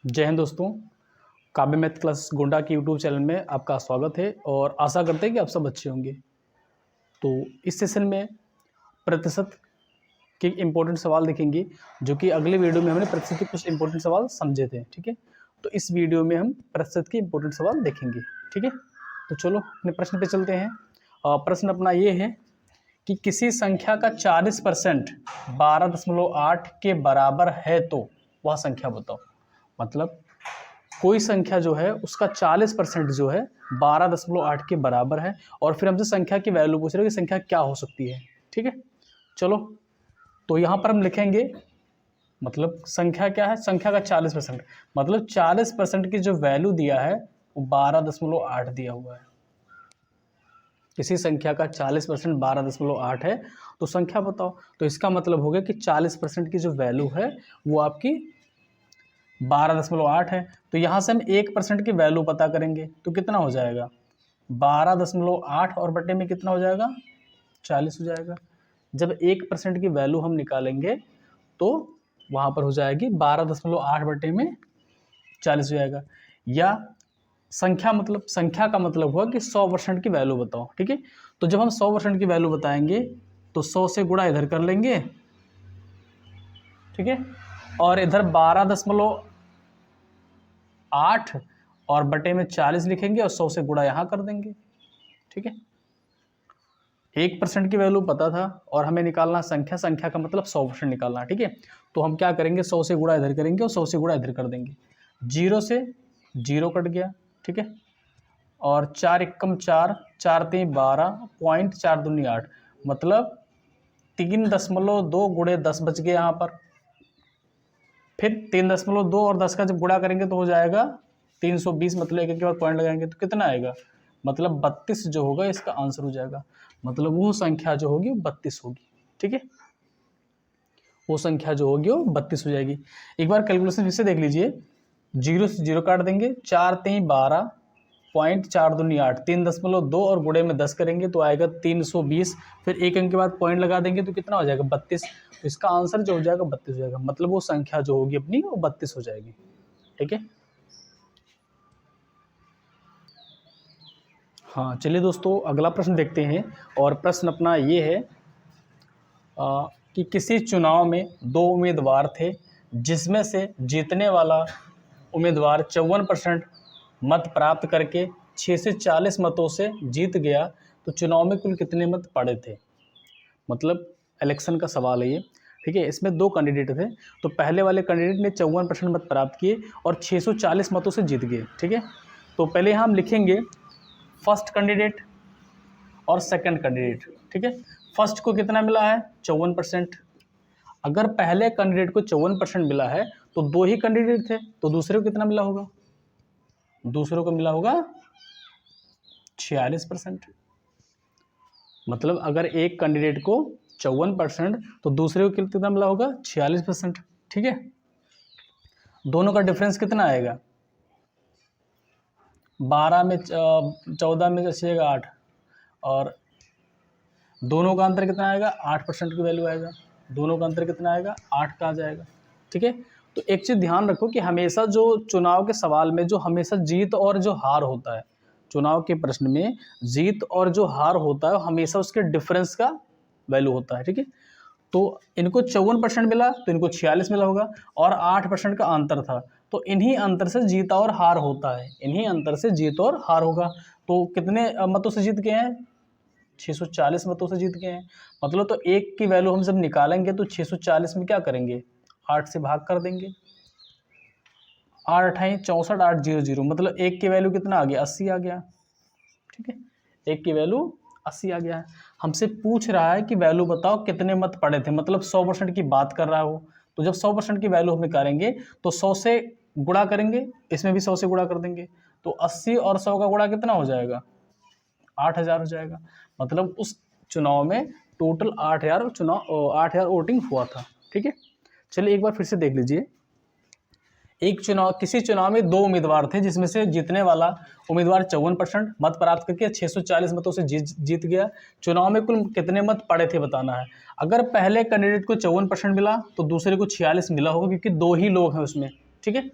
जय हिंद दोस्तों। काव्य मैथ क्लास गोंडा के यूट्यूब चैनल में आपका स्वागत है और आशा करते हैं कि आप सब अच्छे होंगे। तो इस सेशन में प्रतिशत के इम्पोर्टेंट सवाल देखेंगे, जो कि अगले वीडियो में हमने प्रतिशत के कुछ इम्पोर्टेंट सवाल समझे थे। ठीक है, तो इस वीडियो में हम प्रतिशत के इम्पोर्टेंट सवाल देखेंगे। ठीक है, तो चलो अपने प्रश्न पे चलते हैं। प्रश्न अपना ये है कि किसी संख्या का 40% 12.8 के बराबर है तो वह संख्या बताओ। मतलब कोई संख्या जो है उसका 40% जो है 12.8 के बराबर है और फिर हमसे संख्या की वैल्यू पूछ रहे हैं कि संख्या क्या हो सकती है। ठीक है, चलो तो यहाँ पर हम लिखेंगे, मतलब संख्या क्या है, संख्या का 40%, मतलब 40% की जो वैल्यू दिया है वो 12.8 दिया हुआ है। किसी संख्या का 40% 12.8 है तो संख्या बताओ। तो इसका मतलब हो गया कि 40% की जो वैल्यू है वो आपकी 12.8 है। तो यहाँ से हम 1% की वैल्यू पता करेंगे तो कितना हो जाएगा, 12.8 और बटे में कितना हो जाएगा, 40 हो जाएगा। जब 1% की वैल्यू हम निकालेंगे तो वहाँ पर हो जाएगी 12.8 बटे में 40 हो जाएगा। या संख्या मतलब संख्या का मतलब हुआ कि 100% की वैल्यू बताओ। ठीक है, तो जब हम 100% की वैल्यू बताएंगे तो 100 से गुणा इधर कर लेंगे। ठीक है, और इधर 12.8 और बटे में 40 लिखेंगे और 100 से गुणा यहाँ कर देंगे। ठीक है, 1% की वैल्यू पता था और हमें निकालना संख्या, संख्या का मतलब 100% निकालना। ठीक है, तो हम क्या करेंगे, 100 से गुणा इधर करेंगे और 100 से गुणा इधर कर देंगे। 0 से 0 कट गया। ठीक है, और 4 एकम 4, 4 3 12, पॉइंट 4 दूनी 8, मतलब 3.2 गुणे 10 बच गए यहाँ पर। फिर 3.2 और 10 का जब गुणा करेंगे तो हो जाएगा 320, मतलब एक के बाद पॉइंट लगाएंगे तो कितना आएगा, मतलब 32 जो होगा इसका आंसर हो जाएगा। मतलब वो संख्या जो होगी वो 32 होगी। ठीक है, वो संख्या जो होगी वो 32 हो जाएगी। एक बार कैलकुलेशन फिर से देख लीजिए। 0 से 0 काट देंगे, 4 3 12, पॉइंट 4 दूनी 8, 3.2 और गुणे में 10 करेंगे तो आएगा 320। फिर एक अंक के बाद पॉइंट लगा देंगे तो कितना हो जाएगा, 32। तो इसका आंसर जो हो जाएगा 32 हो जाएगा। मतलब वो संख्या जो होगी अपनी वो 32 हो जाएगी। ठीक है, हाँ चलिए दोस्तों अगला प्रश्न देखते हैं। और प्रश्न अपना ये है कि किसी चुनाव में 2 उम्मीदवार थे जिसमें से जीतने वाला उम्मीदवार 54% मत प्राप्त करके 6 से 40 मतों से जीत गया, तो चुनाव में कुल कितने मत पड़े थे। मतलब इलेक्शन का सवाल है ये। ठीक है, इसमें 2 कैंडिडेट थे, तो पहले वाले कैंडिडेट ने 54% मत प्राप्त किए और 640 मतों से जीत गए। ठीक है, तो पहले यहाँ हम लिखेंगे फर्स्ट कैंडिडेट और सेकंड कैंडिडेट। ठीक है, फर्स्ट को कितना मिला है, 54%। अगर पहले कैंडिडेट को 54% मिला है तो 2 ही कैंडिडेट थे, तो दूसरे को कितना मिला होगा, दूसरों को मिला होगा 46%। मतलब अगर एक कैंडिडेट को 54% तो दूसरे को कितना मिला होगा, 46%। ठीक है, दोनों का डिफरेंस कितना आएगा, 12 में 14 में बचेगा 8, और दोनों का अंतर कितना आएगा, 8% की वैल्यू आएगा। दोनों का अंतर कितना आएगा, 8 का आ जाएगा। ठीक है, तो एक चीज़ ध्यान रखो कि हमेशा जो चुनाव के सवाल में जो हमेशा जीत और जो हार होता है, चुनाव के प्रश्न में जीत और जो हार होता है हमेशा उसके डिफरेंस का वैल्यू होता है। ठीक है, तो इनको 54% मिला तो इनको 46 मिला होगा और 8% का अंतर था, तो इन्हीं अंतर से जीत और हार होता है, इन्हीं अंतर से जीत और हार होगा। तो कितने मतों से जीत गए हैं, 640 मतों से जीत गए हैं। मतलब तो एक की वैल्यू हम जब निकालेंगे तो 640 में क्या करेंगे, 8 से भाग कर देंगे। 8 8 64, 8 0 0, मतलब एक की वैल्यू कितना आ गया, 80 आ गया। ठीक है, एक की वैल्यू 80 आ गया है। हमसे पूछ रहा है कि वैल्यू बताओ कितने मत पड़े थे, मतलब 100% की बात कर रहा हो। तो जब 100% की वैल्यू हम निकालेंगे तो 100 से गुणा करेंगे, इसमें भी 100 से गुणा कर देंगे, तो 80 और 100 का गुणा कितना हो जाएगा, 8000 हो जाएगा। मतलब उस चुनाव में टोटल 8000 वोटिंग हुआ था। ठीक है, चलिए एक बार फिर से देख लीजिए। किसी चुनाव में 2 उम्मीदवार थे जिसमें से जीतने वाला उम्मीदवार 54% मत प्राप्त करके 640 मतों से जीत गया। चुनाव में कुल कितने मत पड़े थे बताना है। अगर पहले कैंडिडेट को 54% मिला तो दूसरे को 46 मिला होगा, क्योंकि 2 ही लोग हैं उसमें। ठीक है,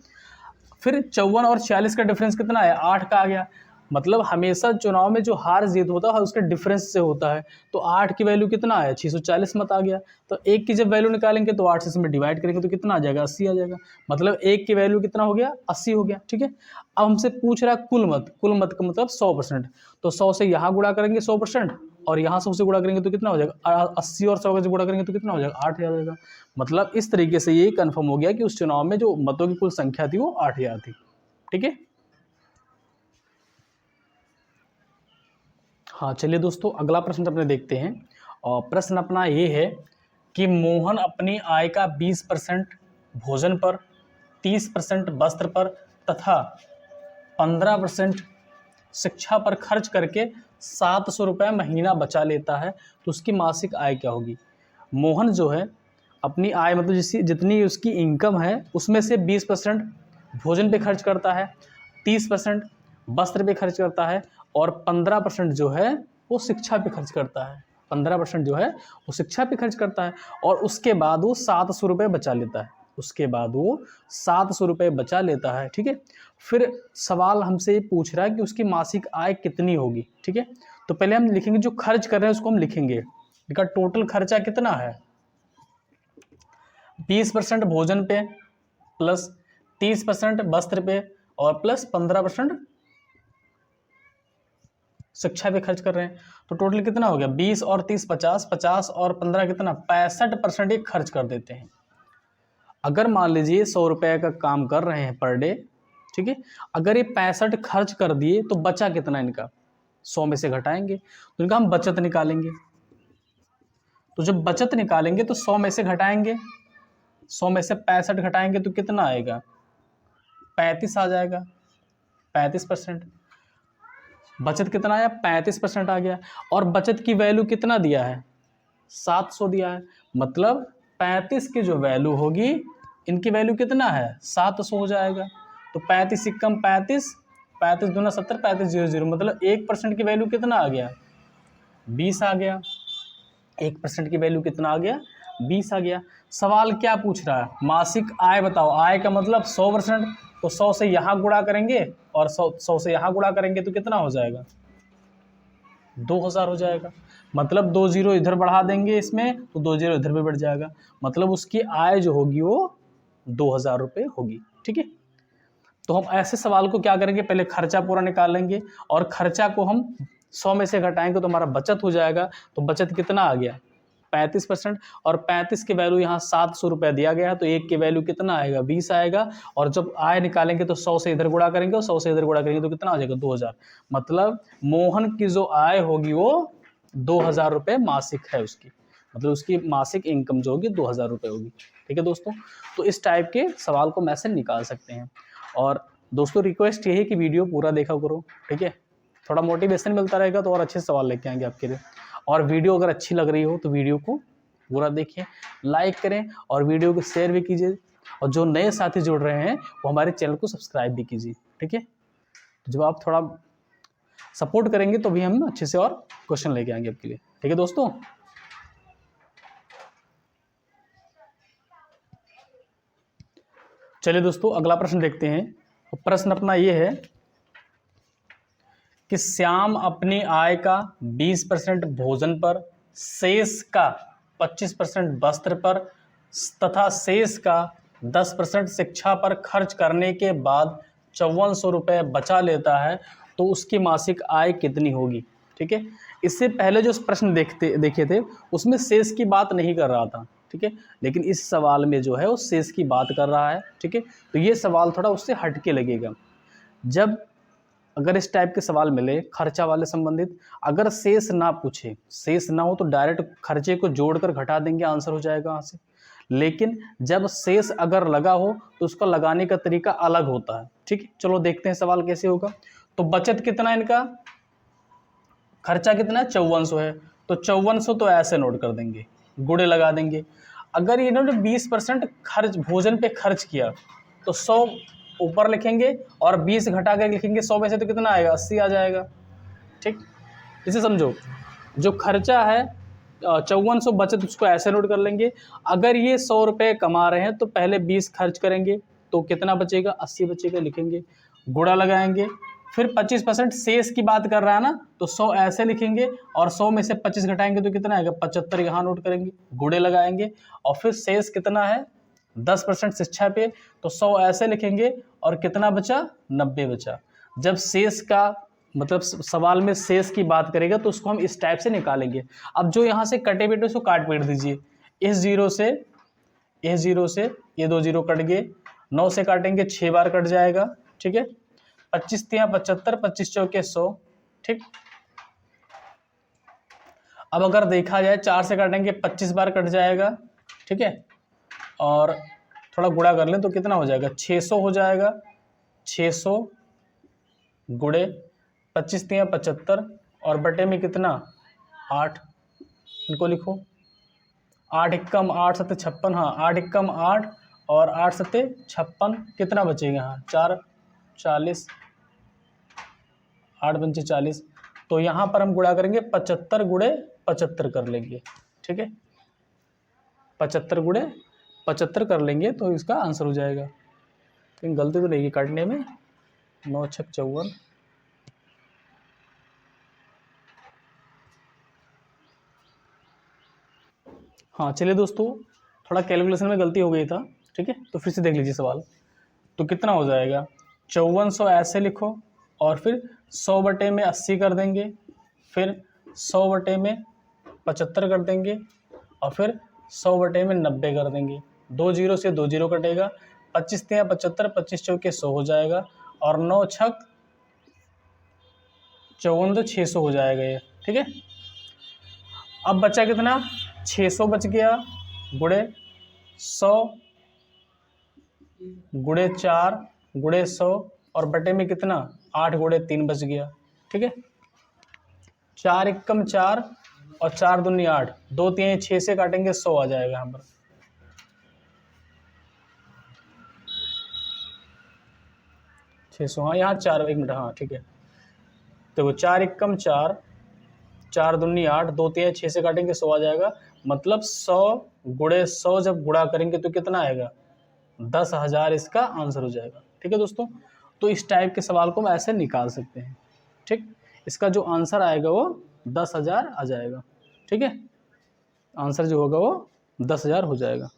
फिर 54 और 46 का डिफरेंस कितना है, 8 का आ गया। मतलब हमेशा चुनाव में जो हार जीत होता है उसके डिफरेंस से होता है। तो 8 की वैल्यू कितना है, 640 मत आ गया। तो 1 की जब वैल्यू निकालेंगे तो 8 से इसमें डिवाइड करेंगे तो कितना आ जाएगा, 80 आ जाएगा। मतलब 1 की वैल्यू कितना हो गया, 80 हो गया। ठीक है, अब हमसे पूछ रहा है कुल मत। कुल मत का मतलब 100%। तो 100 से यहाँ गुणा करेंगे 100%, और यहाँ 100 से गुणा करेंगे तो कितना हो जाएगा, 80 और 100 से गुणा करेंगे तो कितना हो जाएगा, 8 आ जाएगा। मतलब इस तरीके से ये कन्फर्म हो गया कि उस चुनाव में जो मतों की कुल संख्या थी वो 8000 थी। ठीक है, हाँ चलिए दोस्तों, अगला प्रश्न अपने देखते हैं। और प्रश्न अपना ये है कि मोहन अपनी आय का 20% भोजन पर, 30% वस्त्र पर तथा 15% शिक्षा पर खर्च करके 700 रुपये महीना बचा लेता है, तो उसकी मासिक आय क्या होगी। मोहन जो है अपनी आय मतलब जितनी उसकी इनकम है उसमें से 20% भोजन पे खर्च करता है, 30% वस्त्र पे खर्च करता है, और 15% जो है वो शिक्षा पे खर्च करता है। 15% जो है वो शिक्षा पे खर्च करता है, और उसके बाद वो 700 रुपये बचा लेता है। उसके बाद वो 700 रुपये बचा लेता है। ठीक है, फिर सवाल हमसे ये पूछ रहा है कि उसकी मासिक आय कितनी होगी। ठीक है, तो पहले हम लिखेंगे जो खर्च कर रहे हैं उसको हम लिखेंगे। इनका टोटल खर्चा कितना है, 20% भोजन पे प्लस 30% वस्त्र पे और प्लस 15% शिक्षा पे खर्च कर रहे हैं। तो टोटल कितना हो गया, 20 और 30 50, 50 और 15 कितना, 65% ये खर्च कर देते हैं। अगर मान लीजिए 100 रुपये का काम कर रहे हैं पर डे, ठीक है, अगर ये 65 खर्च कर दिए तो बचा कितना इनका, 100 में से घटाएंगे तो इनका हम बचत निकालेंगे। तो जब बचत निकालेंगे तो 100 में से घटाएंगे, 100 में से 65 घटाएंगे तो कितना आएगा, 35 आ जाएगा, 35%। बचत कितना आया, 35% आ गया। और बचत की वैल्यू कितना दिया है, 700 दिया है। मतलब 35 की जो वैल्यू होगी इनकी वैल्यू कितना है, 700 हो जाएगा। तो 35 से कम 35, 35 दूना 70, 35 0 0, मतलब 1% की वैल्यू कितना आ गया, 20 आ गया। 1% की वैल्यू कितना आ गया, 20 आ गया। सवाल क्या पूछ रहा है, मासिक आय बताओ। आय का मतलब 100%, तो 100 से यहाँ गुणा करेंगे और 100 से यहाँ गुणा करेंगे तो कितना हो जाएगा, 2000 हो जाएगा। मतलब 2 जीरो इधर बढ़ा देंगे इसमें तो 2 जीरो इधर भी बढ़ जाएगा। मतलब उसकी आय जो होगी वो 2000 रुपये होगी। ठीक है, तो हम ऐसे सवाल को क्या करेंगे, पहले खर्चा पूरा निकालेंगे और खर्चा को हम 100 में से घटाएंगे तो हमारा बचत हो जाएगा। तो बचत कितना आ गया, 35%, और 35 की वैल्यू यहाँ 700 रुपये दिया गया है, तो 1 की वैल्यू कितना आएगा, 20 आएगा। और जब आय निकालेंगे तो 100 से इधर गुणा करेंगे और 100 से इधर गुणा करेंगे तो कितना आ जाएगा, 2000। मतलब मोहन की जो आय होगी वो 2000 रुपये मासिक है उसकी, मतलब उसकी मासिक इनकम जो होगी 2000 रुपये होगी। ठीक है दोस्तों, तो इस टाइप के सवाल को मैसेज निकाल सकते हैं। और दोस्तों रिक्वेस्ट ये है कि वीडियो पूरा देखा करो। ठीक है, थोड़ा मोटिवेशन मिलता रहेगा तो और अच्छे सवाल लेके आएंगे आपके लिए। और वीडियो अगर अच्छी लग रही हो तो वीडियो को पूरा देखिए, लाइक करें और वीडियो को शेयर भी कीजिए। और जो नए साथी जुड़ रहे हैं वो हमारे चैनल को सब्सक्राइब भी कीजिए। ठीक है, जब आप थोड़ा सपोर्ट करेंगे तो भी हम अच्छे से और क्वेश्चन लेके आएंगे आपके लिए। ठीक है दोस्तों, चलिए दोस्तों अगला प्रश्न देखते हैं। प्रश्न अपना ये है कि श्याम अपनी आय का 20% भोजन पर, शेष का 25% वस्त्र पर तथा शेष का 10% शिक्षा पर खर्च करने के बाद 5400 रुपये बचा लेता है, तो उसकी मासिक आय कितनी होगी। ठीक है, इससे पहले जो प्रश्न देखे थे उसमें शेष की बात नहीं कर रहा था। ठीक है, लेकिन इस सवाल में जो है वो शेष की बात कर रहा है। ठीक है, तो ये सवाल थोड़ा उससे हटके लगेगा। जब अगर इस टाइप के सवाल मिले खर्चा वाले संबंधित, अगर शेष ना पूछे, शेष ना हो तो डायरेक्ट खर्चे को जोड़कर घटा देंगे, आंसर हो जाएगा वहाँ से। लेकिन जब शेष अगर लगा हो तो उसका लगाने का तरीका अलग होता है। ठीक है, चलो देखते हैं सवाल कैसे होगा। तो बचत कितना है इनका, खर्चा कितना है, 5400 है, तो 5400 तो ऐसे नोट कर देंगे, गुणे लगा देंगे। अगर इन्होंने 20% खर्च भोजन पे खर्च किया तो 100 ऊपर लिखेंगे और 20 घटा कर लिखेंगे 100 में से, तो कितना आएगा, 80 आ जाएगा। ठीक, इसे समझो, जो खर्चा है 5400 बचत उसको ऐसे नोट कर लेंगे। अगर ये 100 रुपये कमा रहे हैं तो पहले 20 खर्च करेंगे, तो कितना बचेगा, 80 बचेगा, लिखेंगे, गुणा लगाएंगे, फिर 25% शेष की बात कर रहा है ना, तो 100 ऐसे लिखेंगे और 100 में से 25 घटाएंगे तो कितना आएगा, 75 यहाँ नोट करेंगे, गुणे लगाएंगे, और फिर शेष कितना है 10% शिक्षा पे, तो 100 ऐसे लिखेंगे और कितना बचा, 90 बचा। जब शेष का मतलब सवाल में शेष की बात करेगा तो उसको हम इस टाइप से निकालेंगे। अब जो यहाँ से कटे बेटे उसको काट पीट दीजिए, इस जीरो से ये 2 जीरो कट गए, 9 से काटेंगे 6 बार कट जाएगा, ठीक है, 25 तिया 75, 25 चौके 100, ठीक। अब अगर देखा जाए 4 से काटेंगे 25 बार कट जाएगा, ठीक है, और थोड़ा गुणा कर लें तो कितना हो जाएगा, 600 हो जाएगा, 600 गुणे 25 तिया 75 और बटे में कितना 8, इनको लिखो, 8 एकम 8 सत्ते 56, हाँ 8 एकम 8 और 8 सत्ते 56, कितना बचेगा, हाँ 4 40, 8 पंचे 40, तो यहाँ पर हम गुणा करेंगे 75 गुणे 75 कर लेंगे, ठीक है, 75 गुणे 75 कर लेंगे तो इसका आंसर हो जाएगा। लेकिन गलती तो नहीं काटने में, 9 छक 54, हाँ चलिए दोस्तों, थोड़ा कैलकुलेशन में गलती हो गई था, ठीक है, तो फिर से देख लीजिए सवाल, तो कितना हो जाएगा, 5400 ऐसे लिखो और फिर 100 बटे में 80 कर देंगे, फिर 100 बटे में 75 कर देंगे और फिर 100 बटे में 90 कर देंगे, 2 जीरो से 2 जीरो कटेगा, 25 तिया 75, 25 चौके 100 हो जाएगा और 9 छक 54 तो 600 हो जाएगा ये, ठीक है। अब बचा कितना, 600 बच गया, गुणे 100 गुणे 4 गुणे 100 और बटे में कितना 8 गुणे 3 बच गया, ठीक है, 4 एकम 4 और 4 दूनी 8, 2 3 6 से काटेंगे 100 आ जाएगा यहाँ पर, 600, हाँ यहाँ 4, 1 मिनट, हाँ ठीक है, देखो 4 एकम 4, 4 दूनी 8, 2 3 6 से काटेंगे 100 आ जाएगा, मतलब 100 गुणे 100 जब गुणा करेंगे तो कितना आएगा, 10,000 इसका आंसर हो जाएगा, ठीक है दोस्तों। तो इस टाइप के सवाल को हम ऐसे निकाल सकते हैं, ठीक, इसका जो आंसर आएगा वो 10,000 आ जाएगा, ठीक है, आंसर जो होगा वो 10,000 हो जाएगा।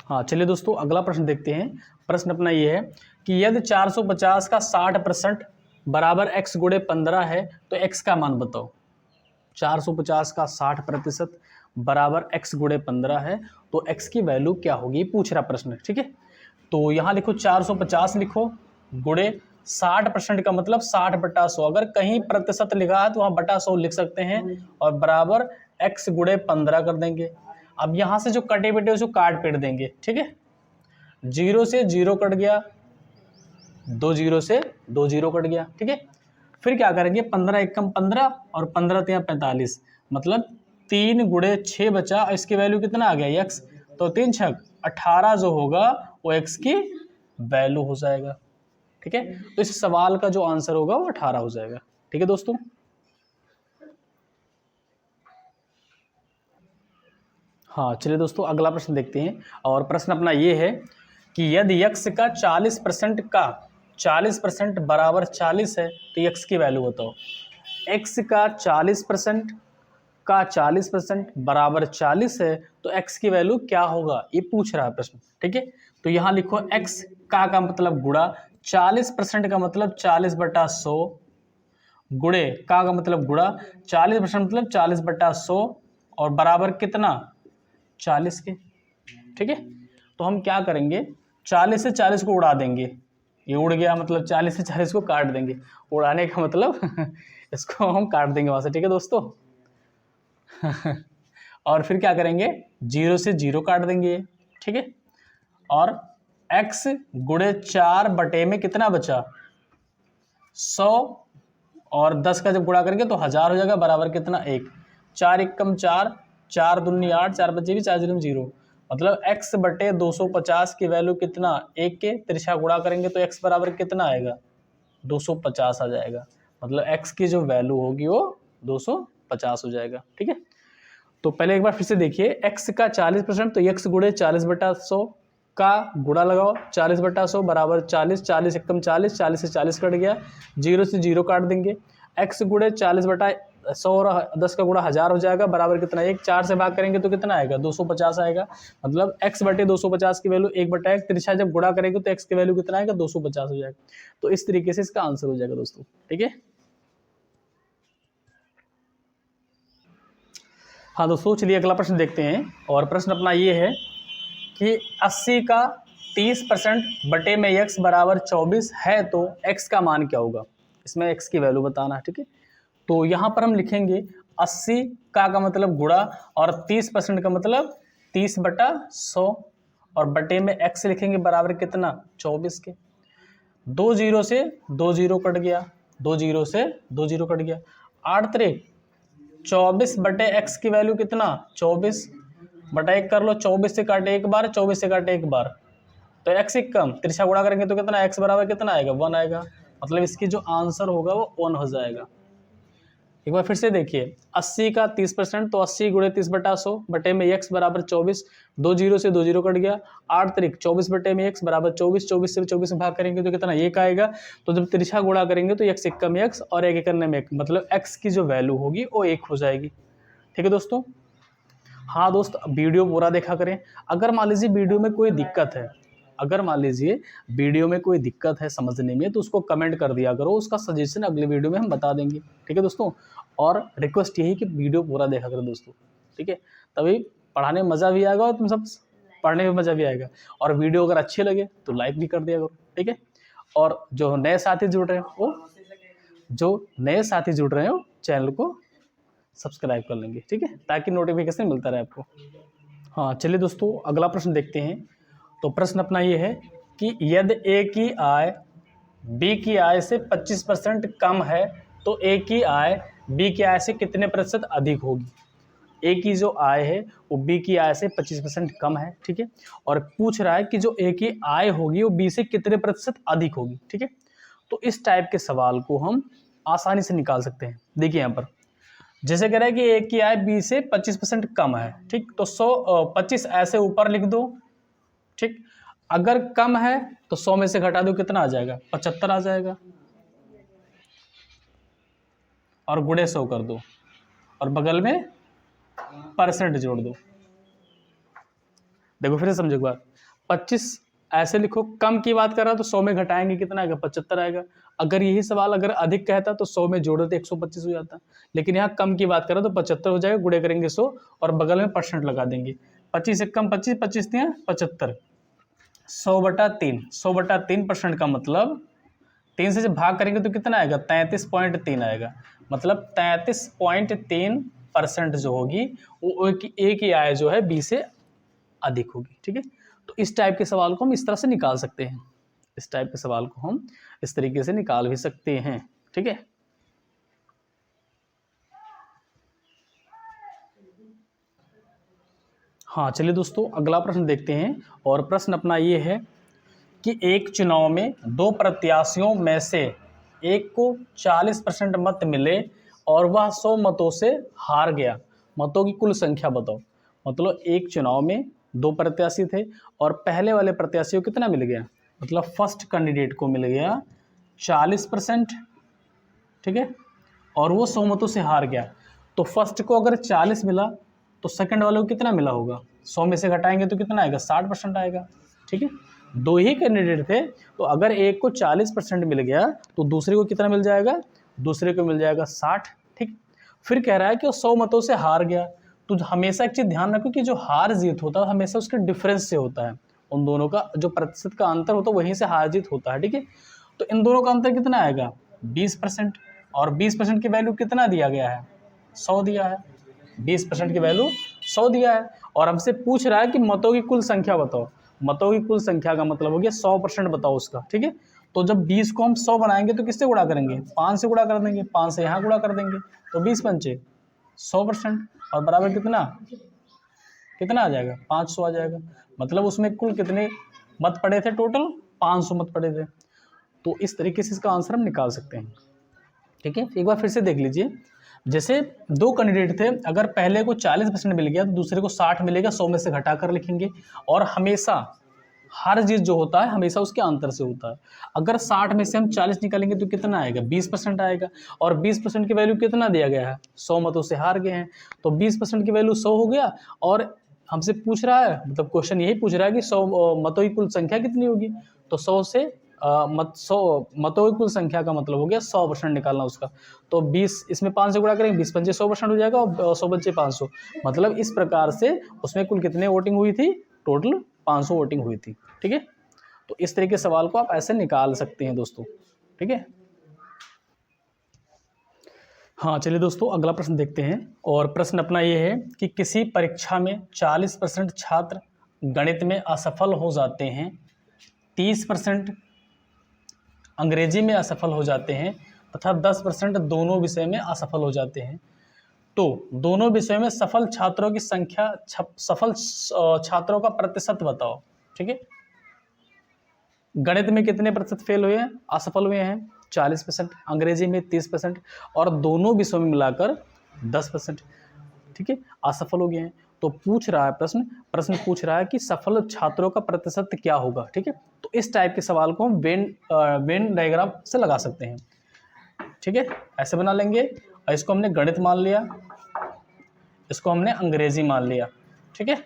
हाँ चलिए दोस्तों, अगला प्रश्न देखते हैं। प्रश्न अपना ये है कि यदि 450 का 60% बराबर x गुणे 15 है तो x का मान बताओ। 450 का 60% बराबर x गुणे 15 है तो x की वैल्यू क्या होगी, पूछ रहा प्रश्न, ठीक है। तो यहाँ लिखो 450 लिखो, गुणे 60% का मतलब 60 बटा 100, अगर कहीं प्रतिशत लिखा है तो वहाँ बटा 100 लिख सकते हैं, और बराबर x गुणे 15 कर देंगे। अब यहाँ से जो कटे बेटे उसको काट पीट देंगे, ठीक है, 0 से 0 कट गया, 2 जीरो से 2 जीरो कट गया, ठीक है। फिर क्या करेंगे, 15 एकम 15 और 15 तिया 45, मतलब 3 गुणे 6 बचा, और इसकी वैल्यू कितना आ गया x, तो 3 छक 18 जो होगा वो x की वैल्यू हो जाएगा, ठीक है। तो इस सवाल का जो आंसर होगा वो 18 हो जाएगा, ठीक है दोस्तों। हाँ चलिए दोस्तों, अगला प्रश्न देखते हैं, और प्रश्न अपना ये है कि यदि x का 40% बराबर 40 है तो x की वैल्यू बताओ। x का 40% बराबर 40 है तो x की वैल्यू क्या होगा, ये पूछ रहा है प्रश्न, ठीक है। तो यहाँ लिखो x का मतलब गुणा, 40% का मतलब 40 बटा 100, गुणे का मतलब गुणा, 40% मतलब 40 बटा 100 और बराबर कितना 40 के, ठीक है। तो हम क्या करेंगे, 40 से 40 को उड़ा देंगे, ये उड़ गया, मतलब 40 से 40 को काट देंगे, उड़ाने का मतलब इसको हम काट देंगे वहां से, ठीक है दोस्तों। और फिर क्या करेंगे, 0 से 0 काट देंगे, ठीक है, और x गुणे 4 बटे में कितना बचा 100, और 10 का जब गुणा करेंगे तो 1000 हो जाएगा, बराबर कितना 1, 4 एकम 4, 4 दूनी 8, 4 बचे भी 4 जीरो 0, मतलब x बटे 250 की वैल्यू कितना 1 के तिरछा गुणा करेंगे तो x बराबर कितना आएगा 250 आ जाएगा, मतलब x की जो वैल्यू होगी वो 250 हो जाएगा, ठीक है। तो पहले एक बार फिर से देखिए, x का 40% तो x गुणे 40/100 का गुणा लगाओ, 40/100 बराबर 40, 40 एकम 40, 40 से 40 कट गया, 0 से 0 काट देंगे, x गुणे 40/100 और 10 का गुणा 1000 हो जाएगा, बराबर कितना, 1, 4 से भाग करेंगे तो कितना आएगा, 250 आएगा। मतलब x/250 की वैल्यू 1/1, तिरछा जब गुणा करेंगे तो x की वैल्यू कितना आएगा, 250 हो जाएगा। तो इस तरीके से इसका आंसर हो जाएगा दोस्तों, ठीक है। हाँ दोस्तों, चलिए अगला प्रश्न देखते हैं। और प्रश्न अपना ये है कि 80 का 30% बटे में x बराबर 24 है तो x का मान क्या होगा। इसमें x की वैल्यू बताना है, ठीक है। तो यहाँ पर हम लिखेंगे 80 का मतलब गुणा और 30% का मतलब 30/100 और बटे में x लिखेंगे बराबर कितना, 24 के। 2 0 से 2 0 कट गया, 2 0 से 2 0 कट गया, 8 3 24/x की वैल्यू कितना, 24/1 कर लो, 24 से काटे एक बार, 24 से काटे एक बार, तो x एक कम, तिरछा गुणा करेंगे तो कितना, x बराबर कितना आएगा, 1 आएगा। मतलब इसकी जो आंसर होगा वो 1 हो जाएगा। एक बार फिर से देखिए, 80 का 30% तो 80 गुणे 30/100 बटे में x बराबर 24, 2 0 से 2 0 कट गया, 8 3 24 बटे में x बराबर 24, 24 से 24 में भाग करेंगे तो कितना, 1 आएगा। तो जब तिरछा गुणा करेंगे तो x एक में x और 1 करने में 1, मतलब x की जो वैल्यू होगी वो 1 हो जाएगी, ठीक है दोस्तों। हाँ दोस्त, वीडियो पूरा देखा करें। अगर मान लीजिए वीडियो में कोई दिक्कत है, अगर मान लीजिए वीडियो में कोई दिक्कत है समझने में, तो उसको कमेंट कर दिया करो, उसका सजेशन अगले वीडियो में हम बता देंगे, ठीक है दोस्तों। और रिक्वेस्ट यही कि वीडियो पूरा देखा करो दोस्तों, ठीक है, तभी पढ़ाने में मज़ा भी आएगा और तुम सब पढ़ने में मज़ा भी आएगा। और वीडियो अगर अच्छी लगे तो लाइक भी कर दिया करो, ठीक है। और जो नए साथी जुड़ रहे हो चैनल को सब्सक्राइब कर लेंगे, ठीक है, ताकि नोटिफिकेशन मिलता रहे आपको। हाँ चलिए दोस्तों, अगला प्रश्न देखते हैं। तो प्रश्न अपना ये है कि यदि ए की आय बी की आय से 25% कम है तो ए की आय बी की आय से कितने प्रतिशत अधिक होगी। ए की जो आय है वो बी की आय से 25% कम है, ठीक है, और पूछ रहा है कि जो ए की आय होगी वो बी से कितने प्रतिशत अधिक होगी, ठीक है। तो इस टाइप के सवाल को हम आसानी से निकाल सकते हैं। देखिए यहाँ पर जैसे कह रहा है कि ए की आय बी से 25% कम है, ठीक, तो 25 ऐसे ऊपर लिख दो, ठीक। अगर कम है तो 100 में से घटा दो, कितना आ जाएगा, 75 आ जाएगा, और गुणे 100 कर दो और बगल में परसेंट जोड़ दो। देखो फिर से समझो एक बार, 25 ऐसे लिखो, कम की बात कर रहा तो 100 में घटाएंगे कितना आएगा, 75 आएगा। अगर यही सवाल अगर अधिक कहता तो 100 में जोड़ो तो 125 हो जाता, लेकिन यहाँ कम की बात कर रहा तो 75 हो जाएगा, गुणे करेंगे 100 और बगल में परसेंट लगा देंगे। 25 एक कम 25, 25 दिया 75, 100/3, 100/3% का मतलब 3 से जब भाग करेंगे तो कितना आएगा, 33.3 आएगा। मतलब 33.3% जो होगी वो ए की आय जो है बी से अधिक होगी, ठीक है। तो इस टाइप के सवाल को हम इस तरह से निकाल सकते हैं, इस टाइप के सवाल को हम इस तरीके से निकाल भी सकते हैं, ठीक है। हाँ चलिए दोस्तों, अगला प्रश्न देखते हैं। और प्रश्न अपना ये है कि एक चुनाव में 2 प्रत्याशियों में से एक को 40% मत मिले और वह 100 मतों से हार गया, मतों की कुल संख्या बताओ। मतलब एक चुनाव में 2 प्रत्याशी थे और पहले वाले प्रत्याशी को कितना मिल गया, मतलब फर्स्ट कैंडिडेट को मिल गया 40%, ठीक है, और वो 100 मतों से हार गया। तो फर्स्ट को अगर 40 मिला तो सेकंड वाले को कितना मिला होगा, 100 में से घटाएंगे तो कितना आएगा, 60% आएगा, ठीक है। 2 ही कैंडिडेट थे, तो अगर एक को 40% मिल गया तो दूसरे को कितना मिल जाएगा, दूसरे को मिल जाएगा 60, ठीक। फिर कह रहा है कि वो 100 मतों से हार गया। तो हमेशा एक चीज़ ध्यान रखो कि जो हार जीत होता है हमेशा उसके डिफरेंस से होता है, उन दोनों का जो प्रतिशत का अंतर होता है वहीं से हार जीत होता है, ठीक है। तो इन दोनों का अंतर कितना आएगा, 20%, और 20% की वैल्यू कितना दिया गया है, 100 दिया है, 20% की वैल्यू 100 दिया है। और हमसे पूछ रहा है कि मतों की कुल संख्या बताओ। मतों की कुल संख्या का मतलब हो गया 100% बताओ उसका, ठीक है। तो जब 20 को हम 100 बनाएंगे तो किससे गुणा करेंगे, 5 से गुणा कर देंगे, 5 से यहाँ गुणा कर देंगे, तो 20 पंचे 100% और बराबर कितना कितना आ जाएगा, 500 आ जाएगा। मतलब उसमें कुल कितने मत पड़े थे, टोटल 500 मत पड़े थे। तो इस तरीके से इसका आंसर हम निकाल सकते हैं, ठीक है। एक बार फिर से देख लीजिए, जैसे दो कैंडिडेट थे, अगर पहले को 40% मिल गया तो दूसरे को 60 मिलेगा, 100 में से घटाकर लिखेंगे। और हमेशा हर चीज़ जो होता है हमेशा उसके अंतर से होता है। अगर 60 में से हम 40 निकालेंगे तो कितना आएगा, 20% आएगा। और 20% की वैल्यू कितना दिया गया है, 100 मतों से हार गए हैं, तो 20% की वैल्यू 100 हो गया। और हमसे पूछ रहा है, मतलब क्वेश्चन यही पूछ रहा है कि 100 मतों की कुल संख्या कितनी होगी, तो 100 से 100 मतों की कुल संख्या का मतलब हो गया 100% निकालना उसका। तो 20 इसमें 5 से गुणा करेंगे, 20 पंचे 100% हो जाएगा, और 100 बच्चे 500। मतलब इस प्रकार से उसमें कुल कितने वोटिंग हुई थी, टोटल 500 वोटिंग हुई थी। ठीक है, तो इस तरीके के सवाल को आप ऐसे निकाल सकते हैं दोस्तों। ठीक है, हाँ चलिए दोस्तों अगला प्रश्न देखते हैं। और प्रश्न अपना ये है कि किसी परीक्षा में 40% छात्र गणित में असफल हो जाते हैं, 30% अंग्रेजी में असफल हो जाते हैं तथा 10% दोनों विषय में असफल हो जाते हैं। तो दोनों विषयों में सफल छात्रों की संख्या, सफल छात्रों का प्रतिशत बताओ। ठीक है, गणित में कितने प्रतिशत फेल हुए हैं, असफल हुए हैं, 40%, अंग्रेजी में 30% और दोनों विषयों में मिलाकर 10%। ठीक है, असफल हो गए हैं। तो पूछ रहा है प्रश्न पूछ रहा है कि सफल छात्रों का प्रतिशत क्या होगा। ठीक है, तो इस टाइप के सवाल को हम वेन डायग्राम से लगा सकते हैं। ठीक है, ऐसे बना लेंगे, और इसको हमने गणित मान लिया, इसको हमने अंग्रेजी मान लिया। ठीक है,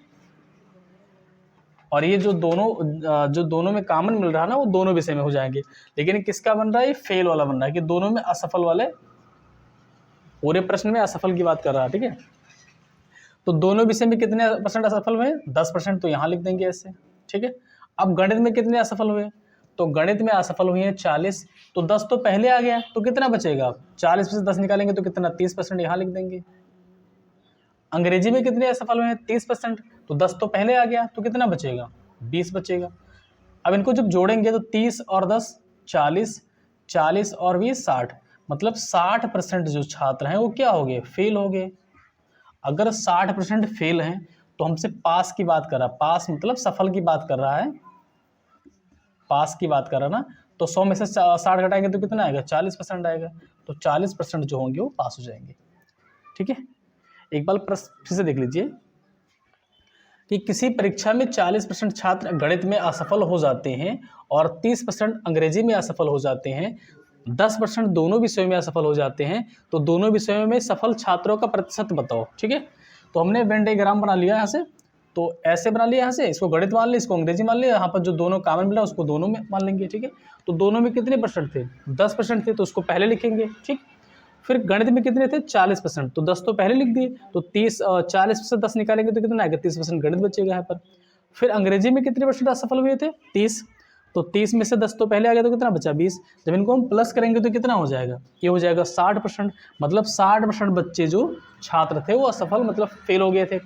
और ये जो दोनों में कॉमन मिल रहा है ना, वो दोनों विषय में हो जाएंगे। लेकिन किसका बन रहा है, ये फेल वाला बन रहा है कि दोनों में असफल वाले, पूरे प्रश्न में असफल की बात कर रहा है। ठीक है, तो दोनों विषय में कितने % असफल हुए, 10%, तो यहाँ लिख देंगे ऐसे। ठीक है, अब गणित में कितने असफल हुए, तो गणित में असफल हुए हैं 40, तो 10 तो पहले आ गया, तो कितना बचेगा, 40 में से 10 निकालेंगे तो कितना, 30%, यहाँ लिख देंगे। अंग्रेजी में कितने असफल हुए हैं, 30%, तो 10 तो पहले आ गया, तो कितना बचेगा, 20 बचेगा। अब इनको जब जोड़ेंगे तो 30 और 10 40, 40 और 20 60, मतलब 60% जो छात्र हैं वो क्या हो गए, फेल हो गए। अगर 60% फेल हैं तो हमसे पास की बात कर रहा है, पास मतलब सफल की बात कर रहा है, पास की बात कर रहा ना, तो 100 में से 60 घटाएंगे तो कितना आएगा, 40% आएगा। तो 40% जो होंगे वो पास हो जाएंगे। ठीक है, एक बार प्रश्न फिर से देख लीजिए कि किसी परीक्षा में 40% छात्र गणित में असफल हो जाते हैं और 30% अंग्रेजी में असफल हो जाते हैं, 10% दोनों विषयों में असफल हो जाते हैं, तो दोनों विषयों में सफल छात्रों का प्रतिशत बताओ। ठीक है, तो हमने वेन डायग्राम बना लिया यहाँ से, तो ऐसे बना लिया यहाँ से, इसको गणित मान लिया, इसको अंग्रेजी मान लिया, यहाँ पर जो दोनों कॉमन मिला उसको दोनों में मान लेंगे। ठीक है, तो दोनों में कितने % थे, 10% थे, तो उसको पहले लिखेंगे। ठीक, फिर गणित में कितने थे, 40%, तो 10 तो पहले लिख दिए, तो 40 से 10 निकालेंगे तो कितना आएगा, 30% गणित बचेगा यहाँ पर। फिर अंग्रेजी में कितने % असफल हुए थे, 30, तो 30 में से 10 तो पहले आ गया, तो कितना बचा, 20। जब इनको हम प्लस करेंगे तो कितना हो जाएगा, ये हो जाएगा 60%, मतलब 60% बच्चे जो छात्र थे वो असफल मतलब फेल हो गए थे।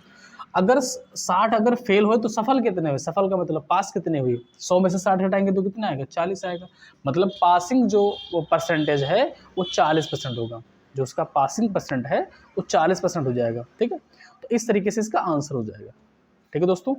अगर 60 अगर फेल हुए तो सफल कितने हुए, सफल का मतलब पास कितने हुए, 100 में से 60 हटाएंगे तो कितना आएगा, 40 आएगा। मतलब पासिंग जो वो परसेंटेज है वो 40% होगा, जो उसका पासिंग % है वो 40% हो जाएगा। ठीक है, तो इस तरीके से इसका आंसर हो जाएगा। ठीक है दोस्तों।